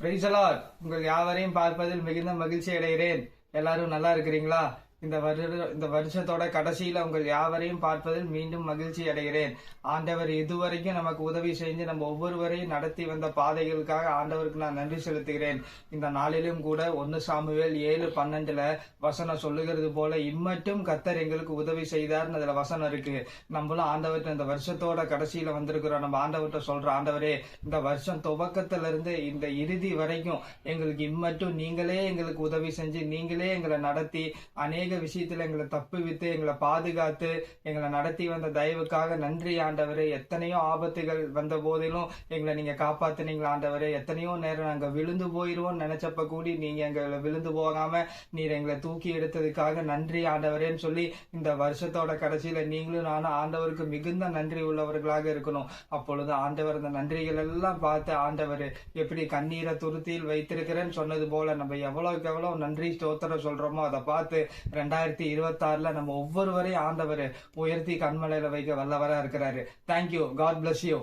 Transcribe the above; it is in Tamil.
Praise the Lord. உங்கள் யாவரையும் பார்ப்பதில் மிகுந்த மகிழ்ச்சி அடைகிறேன். எல்லாரும் நல்லா இருக்கிறீங்களா? இந்த வருஷத்தோட கடைசியில உங்கள் யாவரையும் பார்ப்பதில் மீண்டும் மகிழ்ச்சி அடைகிறேன். ஆண்டவர் இதுவரைக்கும் நமக்கு உதவி செஞ்சு நம்ம ஒவ்வொருவரையும் நடத்தி வந்த பாதைகளுக்காக ஆண்டவருக்கு நான் நன்றி செலுத்துகிறேன். இந்த நாளிலும் கூட 1 சாமுவேல் 7:12 வசனம் சொல்லுகிறது போல இம்மட்டும் கர்த்தர் எங்களுக்கு உதவி செய்தார்னு அதுல வசனம் இருக்கு. நம்மளும் ஆண்டவர்கிட்ட இந்த வருஷத்தோட கடைசியில வந்திருக்கிறோம். நம்ம ஆண்டவர்கிட்ட சொல்ற, ஆண்டவரே இந்த வருஷம் துவக்கத்துல இருந்து இந்த இறுதி வரைக்கும் எங்களுக்கு இம்மட்டும் நீங்களே எங்களுக்கு உதவி செஞ்சு நீங்களே எங்களை நடத்தி அநேக விஷயத்துல எங்களை தப்பு வித்து எங்களை பாதுகாத்து எங்களை நடத்தி வந்த தயவுக்காக நன்றி ஆண்டவரே. எத்தனையோ ஆபத்துகள் வந்த போதிலும் எங்களை நீங்க காப்பாத்தினீங்களா ஆண்டவரே. எத்தனையோ நேரம் நாங்க விழுந்து போயிருவோம் நினைச்சப்ப கூடி நீங்க எங்களை விழுந்து போகாம நீர் எங்களை தூக்கி எடுத்ததுக்காக நன்றி ஆண்டவரேன்னு சொல்லி இந்த வருஷத்தோட கடைசியில நீங்களும் நானும் ஆண்டவருக்கு மிகுந்த நன்றி உள்ளவர்களாக இருக்கணும். அப்பொழுது ஆண்டவர் இந்த நன்றிகள் எல்லாம் பார்த்து, ஆண்டவர் எப்படி கண்ணீரை துருத்தியில் வைத்திருக்கிறேன்னு சொன்னது போல நம்ம எவ்வளவுக்கு எவ்வளவு நன்றி ஸ்தோத்திரம் சொல்றோமோ அதை பார்த்து 2026 நம்ம ஒவ்வொருவரையும் ஆண்டவர் உயர்த்தி கண்மலையில வைக்க வல்லவரா இருக்கிறாரு. தேங்க்யூ. God bless you.